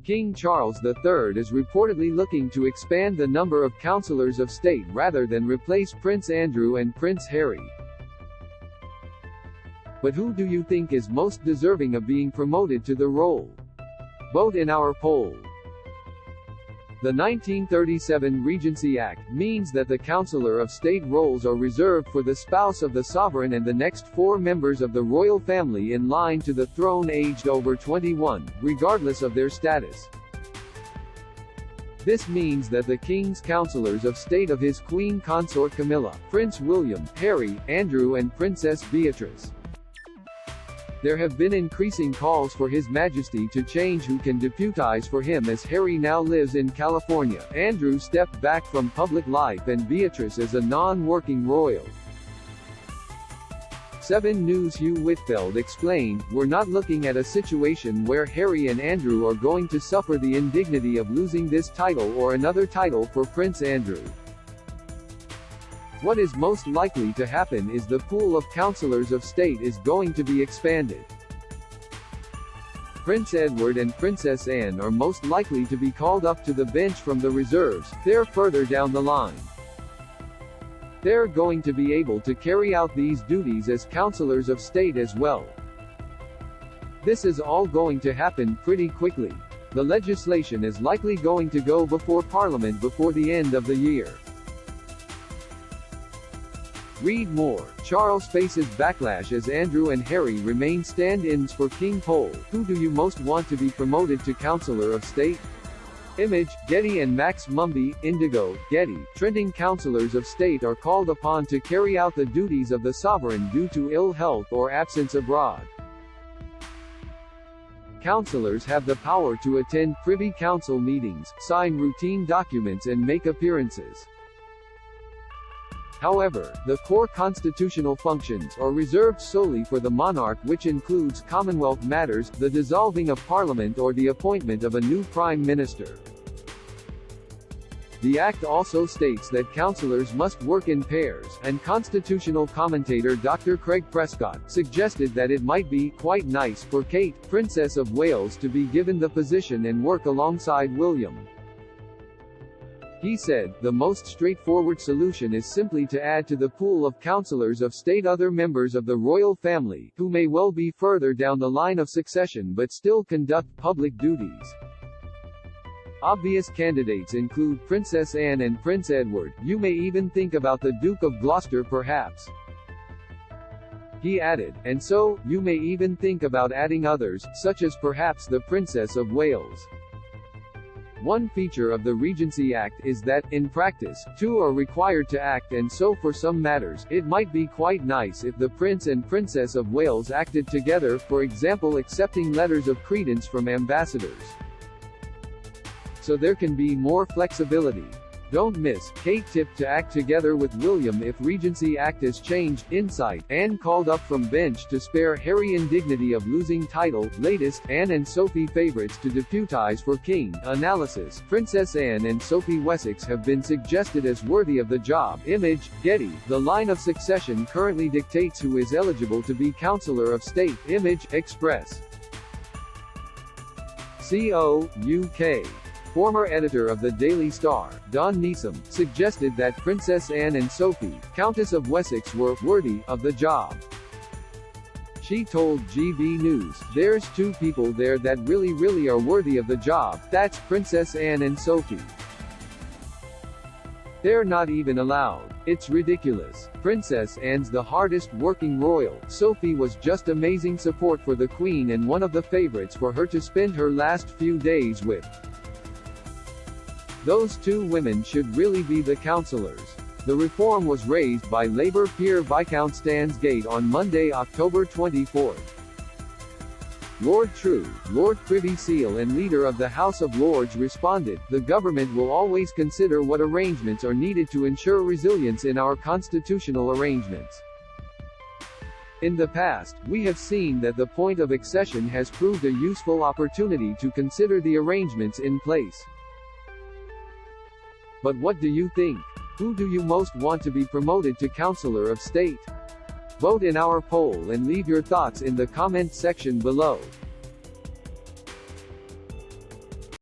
King Charles III is reportedly looking to expand the number of Counsellors of State rather than replace Prince Andrew and Prince Harry. But who do you think is most deserving of being promoted to the role? Vote in our poll. The 1937 Regency Act means that the Counsellor of State roles are reserved for the spouse of the sovereign and the next 4 members of the royal family in line to the throne aged over 21, regardless of their status. This means that the King's Counsellors of State of his Queen Consort Camilla, Prince William, Harry, Andrew and Princess Beatrice. There have been increasing calls for His Majesty to change who can deputize for him, as Harry now lives in California, Andrew stepped back from public life, and Beatrice is a non-working royal. 7 News' Hugh Whitfield explained, "We're not looking at a situation where Harry and Andrew are going to suffer the indignity of losing this title or another title for Prince Andrew. What is most likely to happen is the pool of Counsellors of State is going to be expanded. Prince Edward and Princess Anne are most likely to be called up to the bench from the reserves. They're further down the line. They're going to be able to carry out these duties as Counsellors of State as well. This is all going to happen pretty quickly. The legislation is likely going to go before Parliament before the end of the year." Read more. Charles faces backlash as Andrew and Harry remain stand-ins for King poll. Who do you most want to be promoted to Counsellor of State? Image, Getty and Max Mumby, Indigo, Getty. Trending Counsellors of State are called upon to carry out the duties of the sovereign due to ill health or absence abroad. Counsellors have the power to attend Privy Council meetings, sign routine documents and make appearances. However, the core constitutional functions are reserved solely for the monarch, which includes Commonwealth matters, the dissolving of Parliament or the appointment of a new Prime Minister. The Act also states that counsellors must work in pairs, and constitutional commentator Dr. Craig Prescott suggested that it might be quite nice for Kate, Princess of Wales, to be given the position and work alongside William. He said, "The most straightforward solution is simply to add to the pool of Counsellors of State other members of the royal family, who may well be further down the line of succession but still conduct public duties." Obvious candidates include Princess Anne and Prince Edward. You may even think about the Duke of Gloucester perhaps. He added, "And so, you may even think about adding others, such as perhaps the Princess of Wales." One feature of the Regency Act is that, in practice, 2 are required to act, and so for some matters, it might be quite nice if the Prince and Princess of Wales acted together, for example accepting letters of credence from ambassadors. So there can be more flexibility. Don't miss, Kate tipped to act together with William if Regency Act is changed. Insight, Anne called up from bench to spare Harry indignity of losing title. Latest, Anne and Sophie favorites to deputize for King. Analysis, Princess Anne and Sophie Wessex have been suggested as worthy of the job. Image, Getty. The line of succession currently dictates who is eligible to be Counsellor of State. Image, Express. Co. UK. Former editor of the Daily Star, Don Neeson, suggested that Princess Anne and Sophie, Countess of Wessex, were worthy of the job. She told GB News, "There's 2 people there that really are worthy of the job, that's Princess Anne and Sophie. They're not even allowed. It's ridiculous. Princess Anne's the hardest working royal. Sophie was just amazing support for the Queen and one of the favorites for her to spend her last few days with. Those 2 women should really be the counsellors." The reform was raised by Labour peer Viscount Stansgate on Monday, October 24. Lord True, Lord Privy Seal and Leader of the House of Lords responded, "The government will always consider what arrangements are needed to ensure resilience in our constitutional arrangements. In the past, we have seen that the point of accession has proved a useful opportunity to consider the arrangements in place. But what do you think? Who do you most want to be promoted to Counsellor of State? Vote in our poll and leave your thoughts in the comment section below.